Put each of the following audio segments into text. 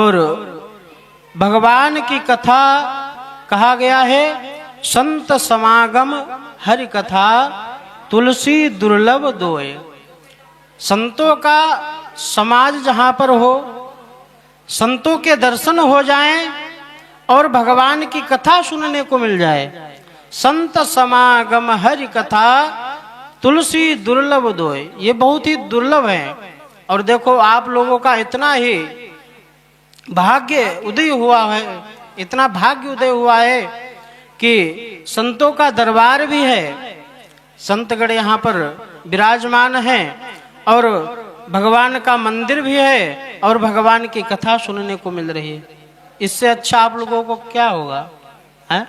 और भगवान की कथा कहा गया है, संत समागम हरि कथा तुलसी दुर्लभ दोय। संतों का समाज जहाँ पर हो, संतों के दर्शन हो जाएं और भगवान की कथा सुनने को मिल जाए। संत समागम हरि कथा तुलसी दुर्लभ दोय, ये बहुत ही दुर्लभ है। और देखो आप लोगों का इतना ही भाग्य उदय हुआ है, इतना भाग्य उदय हुआ है कि संतों का दरबार भी है, संतगण यहाँ पर विराजमान हैं और भगवान का मंदिर भी है और भगवान की कथा सुनने को मिल रही है। इससे अच्छा आप लोगों को क्या होगा है?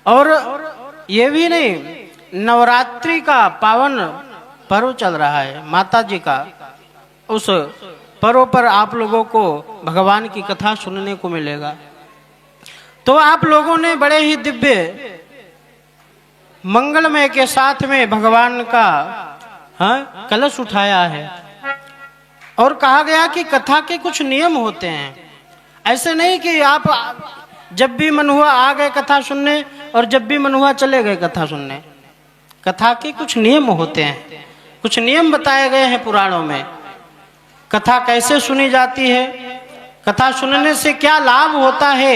और ये भी नहीं, नवरात्रि का पावन पर्व चल रहा है माता जी का, उस पर्व पर आप लोगों को भगवान की कथा सुनने को मिलेगा। तो आप लोगों ने बड़े ही दिव्य मंगलमय के साथ में भगवान का कलश उठाया है। और कहा गया कि कथा के कुछ नियम होते हैं, ऐसे नहीं कि आप जब भी मन हुआ आ गए कथा सुनने और जब भी मन हुआ चले गए कथा सुनने। कथा के कुछ नियम होते हैं, कुछ नियम बताए गए हैं पुराणों में। कथा कैसे सुनी जाती है, कथा सुनने से क्या लाभ होता है?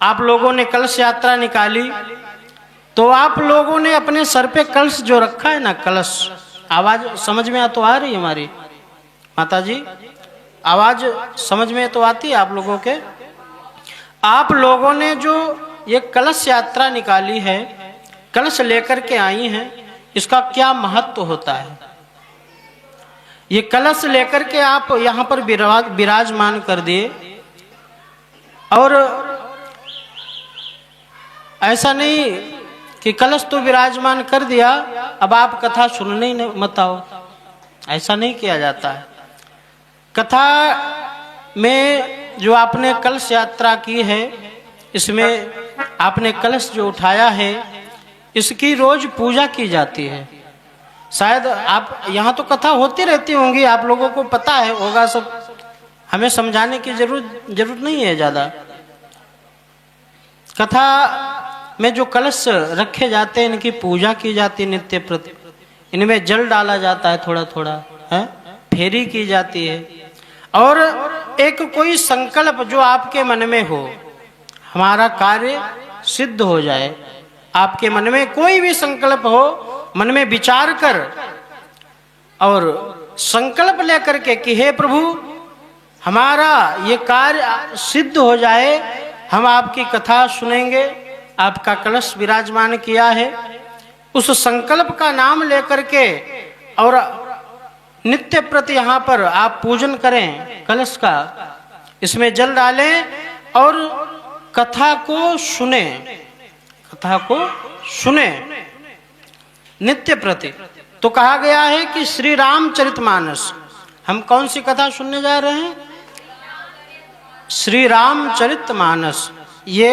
आप लोगों ने कलश यात्रा निकाली तो आप लोगों ने अपने सर पे कलश जो रखा है ना, कलश, आवाज समझ में तो आ रही है हमारी माता जी? आवाज समझ में तो आती है आप लोगों के? आप लोगों ने जो ये कलश यात्रा निकाली है, कलश लेकर के आई हैं, इसका क्या महत्व होता है? ये कलश लेकर के आप यहाँ पर विराजमान कर दिए और ऐसा नहीं कि कलश तो विराजमान कर दिया, अब आप कथा सुनने ही मत आओ, ऐसा नहीं किया जाता है। कथा में जो आपने कलश यात्रा की है, इसमें आपने कलश जो उठाया है, इसकी रोज पूजा की जाती है। शायद आप यहाँ तो कथा होती रहती होंगी, आप लोगों को पता है होगा सब, हमें समझाने की जरूरत नहीं है ज़्यादा। कथा में जो कलश रखे जाते हैं, इनकी पूजा की जाती है नित्य प्रति, इनमें जल डाला जाता है थोड़ा थोड़ा, है फेरी की जाती है। और एक कोई संकल्प जो आपके मन में हो, हमारा कार्य सिद्ध हो जाए, आपके मन में कोई भी संकल्प हो, मन में विचार कर और संकल्प लेकर के कि हे प्रभु हमारा ये कार्य सिद्ध हो जाए, हम आपकी कथा सुनेंगे, आपका कलश विराजमान किया है, उस संकल्प का नाम लेकर के और नित्य प्रति यहाँ पर आप पूजन करें कलश का, इसमें जल डालें और कथा को सुने, कथा को सुने नित्य प्रति। तो कहा गया है कि श्री रामचरितमानस, हम कौन सी कथा सुनने जा रहे हैं? श्री रामचरितमानस। ये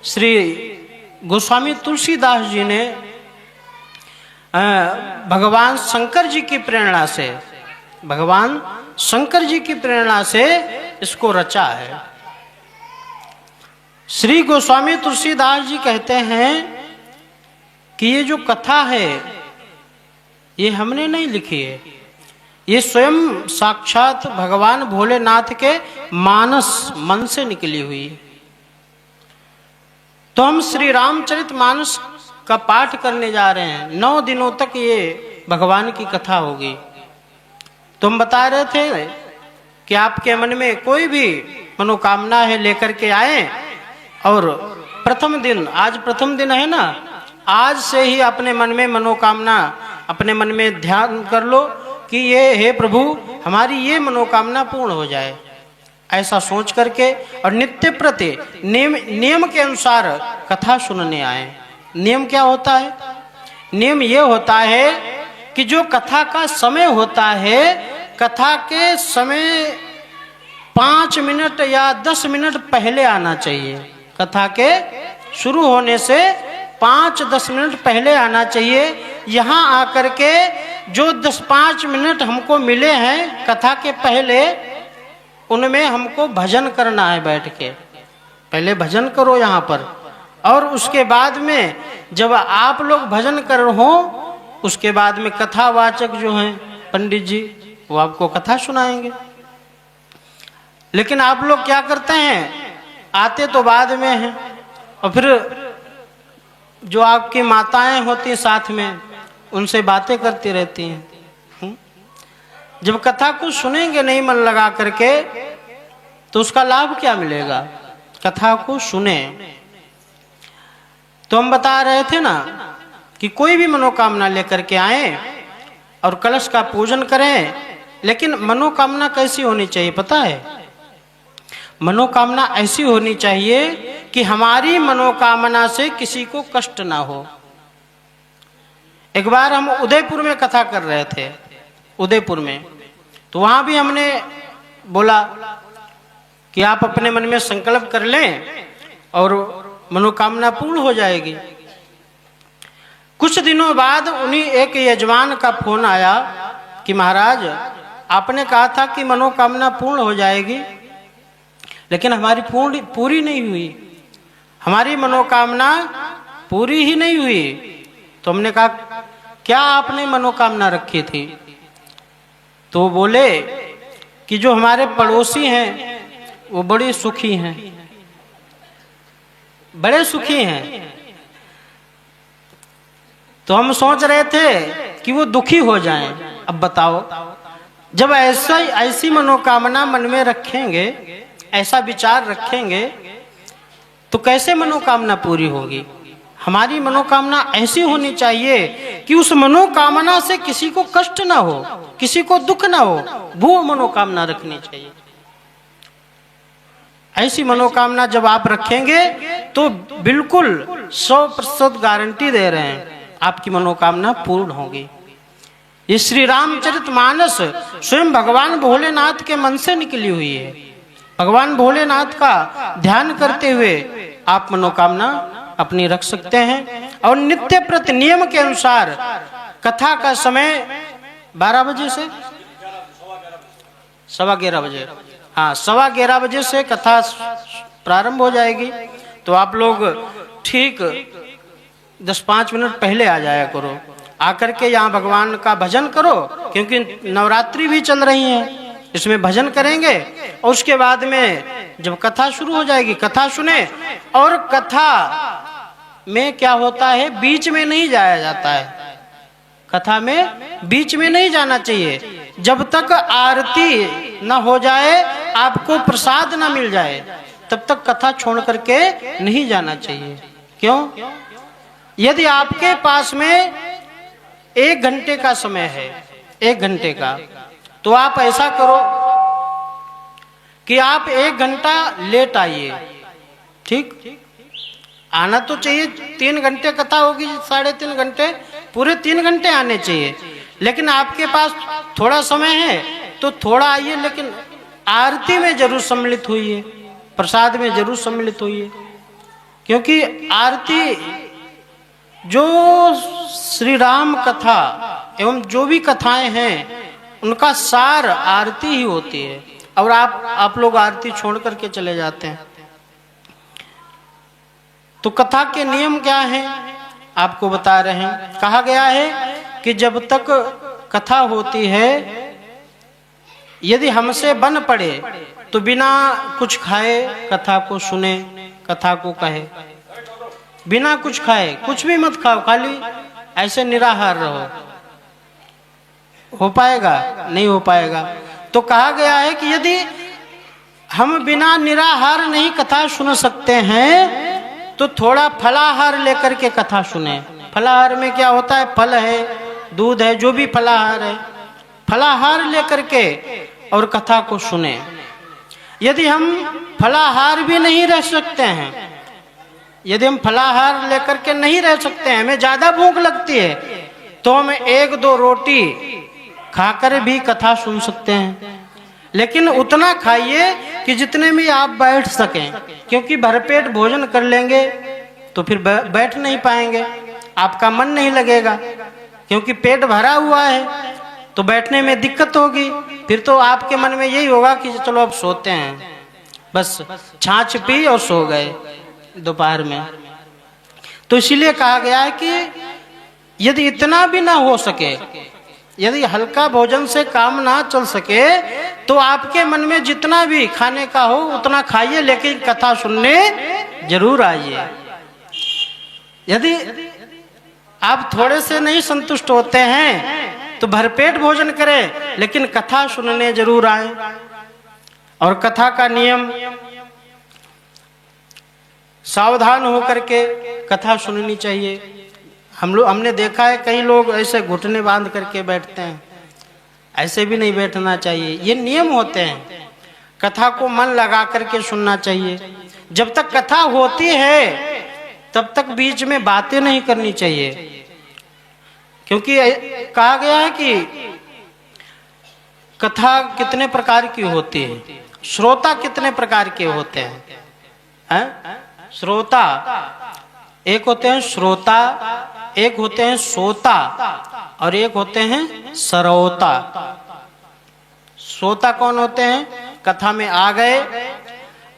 श्री गोस्वामी तुलसीदास जी ने भगवान शंकर जी की प्रेरणा से, भगवान शंकर जी की प्रेरणा से इसको रचा है। श्री गोस्वामी तुलसीदास जी कहते हैं कि ये जो कथा है ये हमने नहीं लिखी है, ये स्वयं साक्षात भगवान भोलेनाथ के मानस मन से निकली हुई है। तो हम श्री रामचरितमानस का पाठ करने जा रहे हैं, 9 दिनों तक ये भगवान की कथा होगी। तो हम बता रहे थे कि आपके मन में कोई भी मनोकामना है लेकर के आए और प्रथम दिन, आज प्रथम दिन है ना, आज से ही अपने मन में मनोकामना, अपने मन में ध्यान कर लो कि ये हे प्रभु हमारी ये मनोकामना पूर्ण हो जाए, ऐसा सोच करके और नित्य प्रति नियम के अनुसार कथा सुनने आए। नियम क्या होता है? नियम ये होता है कि जो कथा का समय होता है, कथा के समय 5 मिनट या 10 मिनट पहले आना चाहिए। कथा के शुरू होने से 5-10 मिनट पहले आना चाहिए। यहाँ आकर के जो 10-5 मिनट हमको मिले हैं कथा के पहले, उनमें हमको भजन करना है बैठ के। पहले भजन करो यहाँ पर, और उसके बाद में जब आप लोग भजन कर हो, उसके बाद में कथावाचक जो हैं पंडित जी, वो आपको कथा सुनाएंगे। लेकिन आप लोग क्या करते हैं, आते तो बाद में हैं, और फिर जो आपकी माताएं होती साथ में, उनसे बातें करती रहती हैं। जब कथा को सुनेंगे नहीं मन लगा करके, तो उसका लाभ क्या मिलेगा? कथा को सुने। तो हम बता रहे थे ना कि कोई भी मनोकामना लेकर के आए और कलश का पूजन करें, लेकिन मनोकामना कैसी होनी चाहिए पता है? मनोकामना ऐसी होनी चाहिए कि हमारी मनोकामना से किसी को कष्ट ना हो। एक बार हम उदयपुर में कथा कर रहे थे, उदयपुर में, तो वहां भी हमने बोला कि आप अपने मन में संकल्प कर लें और मनोकामना पूर्ण हो जाएगी। कुछ दिनों बाद उन्हीं एक यजमान का फोन आया कि महाराज, आपने कहा था कि मनोकामना पूर्ण हो जाएगी, लेकिन हमारी पूरी नहीं हुई, हमारी मनोकामना पूरी ही नहीं हुई। तो हमने कहा क्या आपने मनोकामना रखी थी? तो बोले कि जो हमारे पड़ोसी हैं वो बड़े सुखी हैं, बड़े सुखी हैं। तो हम सोच रहे थे कि वो दुखी हो जाएं। अब बताओ, जब ऐसी मनोकामना मन में रखेंगे, ऐसा विचार रखेंगे, तो कैसे मनोकामना पूरी होगी? हमारी मनोकामना ऐसी होनी चाहिए कि उस मनोकामना से किसी को कष्ट ना हो, किसी को दुख ना हो, वो मनोकामना रखनी चाहिए। ऐसी मनोकामना जब आप रखेंगे तो बिल्कुल 100% गारंटी दे रहे हैं आपकी मनोकामना पूर्ण होगी। ये श्री रामचरितमानस स्वयं भगवान भोलेनाथ के मन से निकली हुई है। भगवान भोलेनाथ का ध्यान करते हुए आप मनोकामना अपनी रख सकते हैं। और नित्य प्रति नियम के अनुसार कथा का समय 12 बजे से 11:15 बजे, हाँ 11:15 बजे से कथा प्रारंभ हो जाएगी। तो आप लोग ठीक 10-5 मिनट पहले आ जाया करो, आकर के यहाँ भगवान का भजन करो, क्योंकि नवरात्रि भी चल रही है, इसमें भजन करेंगे। और उसके बाद में जब कथा शुरू हो जाएगी, कथा सुने। और कथा में क्या होता है, बीच में नहीं जाया जाता है, कथा में बीच में नहीं जाना चाहिए। जब तक आरती न हो जाए, आपको प्रसाद न मिल जाए, तब तक कथा छोड़ करके नहीं जाना चाहिए। क्यों? यदि आपके पास में 1 घंटे का समय है, 1 घंटे का, तो आप ऐसा करो कि आप 1 घंटा लेट आइए। ठीक, आना तो चाहिए, 3 घंटे कथा होगी, 3.5 घंटे, पूरे 3 घंटे आने चाहिए। लेकिन आपके पास थोड़ा समय है तो थोड़ा आइए, लेकिन आरती में जरूर सम्मिलित होइए, प्रसाद में जरूर सम्मिलित होइए। क्योंकि आरती, जो श्री राम कथा एवं जो भी कथाएं हैं, उनका सार आरती ही होती है। और आप लोग आरती छोड़ करके चले जाते हैं। तो कथा के नियम क्या हैं आपको बता रहे हैं। कहा गया है कि जब तक कथा होती है, यदि हमसे बन पड़े तो बिना कुछ खाए कथा को सुने, कथा को कहे। बिना कुछ खाए, कुछ भी मत खाओ, खाली ऐसे निराहार रहो। हो पाएगा? नहीं हो पाएगा। तो कहा गया है कि यदि हम बिना निराहार नहीं कथा सुन सकते हैं, तो थोड़ा फलाहार लेकर के कथा सुने। फलाहार में क्या होता है? फल है, दूध है, जो भी फलाहार है, फलाहार लेकर के और कथा को सुने। यदि हम फलाहार भी नहीं रह सकते हैं, यदि हम फलाहार लेकर के नहीं रह सकते हैं, हमें ज्यादा भूख लगती है, तो हम 1-2 रोटी खाकर भी कथा सुन सकते हैं। लेकिन उतना खाइए कि जितने में आप बैठ सकें, क्योंकि भरपेट भोजन कर लेंगे तो फिर बैठ नहीं पाएंगे, आपका मन नहीं लगेगा, क्योंकि पेट भरा हुआ है तो बैठने में दिक्कत होगी, फिर तो आपके मन में यही होगा कि चलो अब सोते हैं, बस छाछ पी और सो गए दोपहर में। तो इसीलिए कहा गया है कि यदि इतना भी ना हो सके, यदि हल्का भोजन से काम ना चल सके, तो आपके मन में जितना भी खाने का हो उतना खाइए, लेकिन कथा सुनने जरूर आइए। यदि आप थोड़े से नहीं संतुष्ट होते हैं तो भरपेट भोजन करें, लेकिन कथा सुनने जरूर आए। और कथा का नियम, सावधान होकर के कथा सुननी चाहिए। हमने देखा है कई लोग ऐसे घुटने बांध करके बैठते हैं, ऐसे भी नहीं बैठना चाहिए। ये नियम होते हैं। कथा को मन लगा करके सुनना चाहिए। जब तक कथा होती है तब तक बीच में बातें नहीं करनी चाहिए, क्योंकि कहा गया है कि कथा कितने प्रकार की होती है, श्रोता कितने प्रकार के होते हैं, श्रोता एक होते हैं श्रोता, एक होते हैं सोता, और एक होते हैं सरोता। श्रोता कौन होते हैं? कथा में आ गए,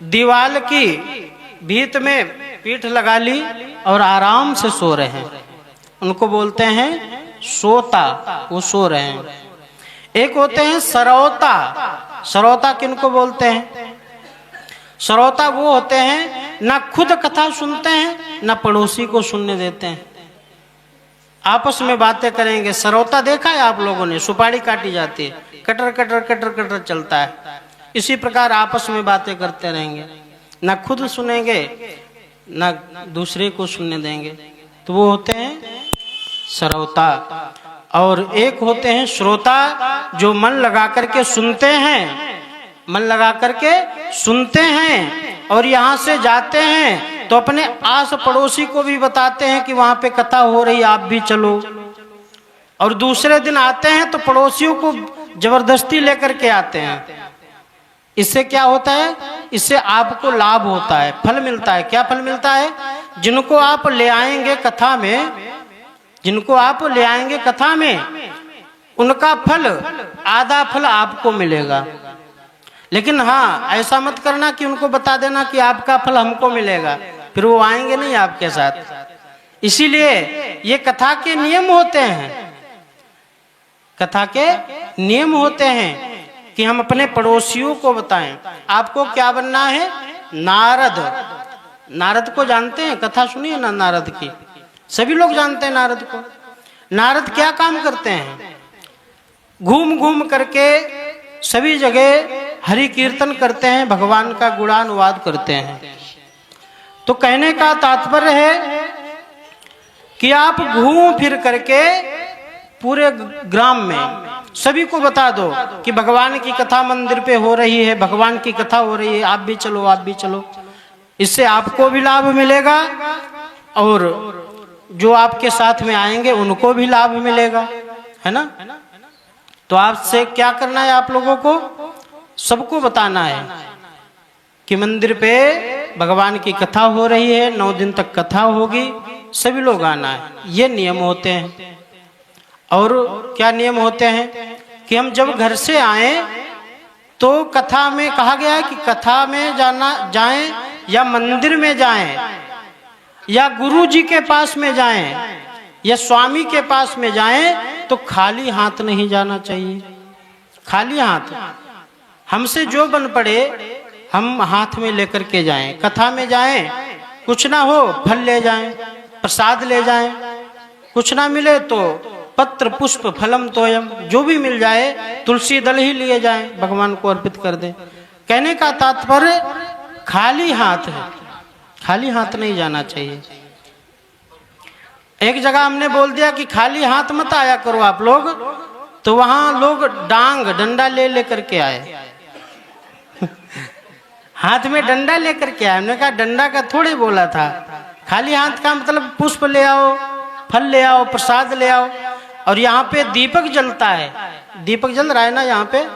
दीवाल की भीत में पीठ लगा ली और आराम से सो रहे हैं, उनको बोलते हैं सोता, वो सो रहे हैं। एक होते हैं सरोता। सरोता किनको बोलते हैं? श्रोता वो होते हैं ना खुद कथा सुनते हैं ना पड़ोसी को सुनने देते हैं, आपस में बातें करेंगे। सरोता देखा है आप लोगों ने? सुपारी काटी जाती है, कटर कटर कटर कटर चलता है। इसी प्रकार आपस में बातें करते रहेंगे, ना खुद सुनेंगे ना दूसरे को सुनने देंगे, तो वो होते हैं सरोता। और एक होते हैं श्रोता, जो मन लगा करके सुनते हैं, मन लगा करके सुनते हैं और यहाँ से जाते हैं तो अपने आस पड़ोसी को भी बताते हैं कि वहां पे कथा हो रही, आप भी चलो। और दूसरे दिन आते हैं तो पड़ोसियों को जबरदस्ती लेकर के आते हैं। इससे क्या होता है? इससे आपको लाभ होता है, फल मिलता है। क्या फल मिलता है? जिनको आप ले आएंगे कथा में, जिनको आप ले आएंगे कथा में, उनका फल, आधा फल आपको मिलेगा। लेकिन हाँ, ऐसा मत करना कि उनको बता देना कि आपका फल हमको मिलेगा, फिर वो आएंगे नहीं आपके साथ। इसीलिए ये कथा के नियम होते हैं, कथा के नियम होते हैं कि हम अपने पड़ोसियों को बताएं। आपको क्या बनना है? नारद। नारद को जानते हैं? कथा सुनिए ना नारद की, सभी लोग जानते हैं नारद को। नारद क्या काम करते हैं? घूम घूम करके सभी जगह हरि कीर्तन करते हैं, भगवान का गुणानुवाद करते हैं। तो कहने का तात्पर्य है कि आप घूम फिर करके पूरे ग्राम में सभी को बता दो कि भगवान की कथा मंदिर पे हो रही है, भगवान की कथा हो रही है, आप भी चलो, आप भी चलो। इससे आपको भी लाभ मिलेगा और जो आपके साथ में आएंगे उनको भी लाभ मिलेगा, है ना? तो आपसे क्या करना है? आप लोगों को सबको बताना है कि मंदिर पे भगवान की कथा हो रही है, 9 दिन तक कथा होगी, सभी लोग आना है। ये नियम होते हैं। और क्या नियम होते हैं? कि हम जब घर से आए तो कथा में कहा गया है कि कथा में जाएं या मंदिर में जाएं या गुरु जी के पास में जाएं या स्वामी के पास में जाएं तो खाली हाथ नहीं जाना चाहिए। खाली हाथ, हमसे जो बन पड़े हम हाथ में लेकर के जाएं। कथा में जाएं, कुछ ना हो फल ले जाएं, प्रसाद ले जाएं, कुछ ना मिले तो पत्र पुष्प फलम तोयम, जो भी मिल जाए, तुलसी दल ही लिए जाएं, भगवान को अर्पित कर दें। कहने का तात्पर्य खाली हाथ है, खाली हाथ नहीं जाना चाहिए। एक जगह हमने बोल दिया कि खाली हाथ मत आया करो आप लोग, तो वहां लोग डांग डंडा ले लेकर के आए हाथ में डंडा लेकर के आए। हमने कहा डंडा का थोड़े बोला था, खाली हाथ का मतलब पुष्प ले आओ, फल ले आओ, प्रसाद ले आओ। और यहाँ पे दीपक जलता है, दीपक जल रहा है ना, यहाँ पे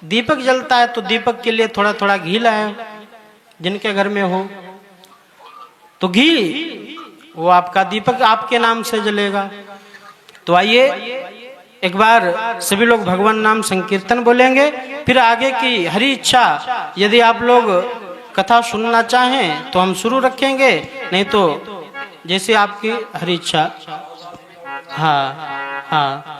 दीपक जलता है, तो दीपक के लिए थोड़ा थोड़ा घी लाए जिनके घर में हो, तो घी वो आपका दीपक आपके नाम से जलेगा। तो आइए एक बार सभी लोग भगवान नाम संकीर्तन बोलेंगे, फिर आगे की हरि इच्छा यदि आप लोग कथा सुनना चाहें तो हम शुरू रखेंगे, नहीं तो जैसे आपकी हरि इच्छा। हाँ हाँ।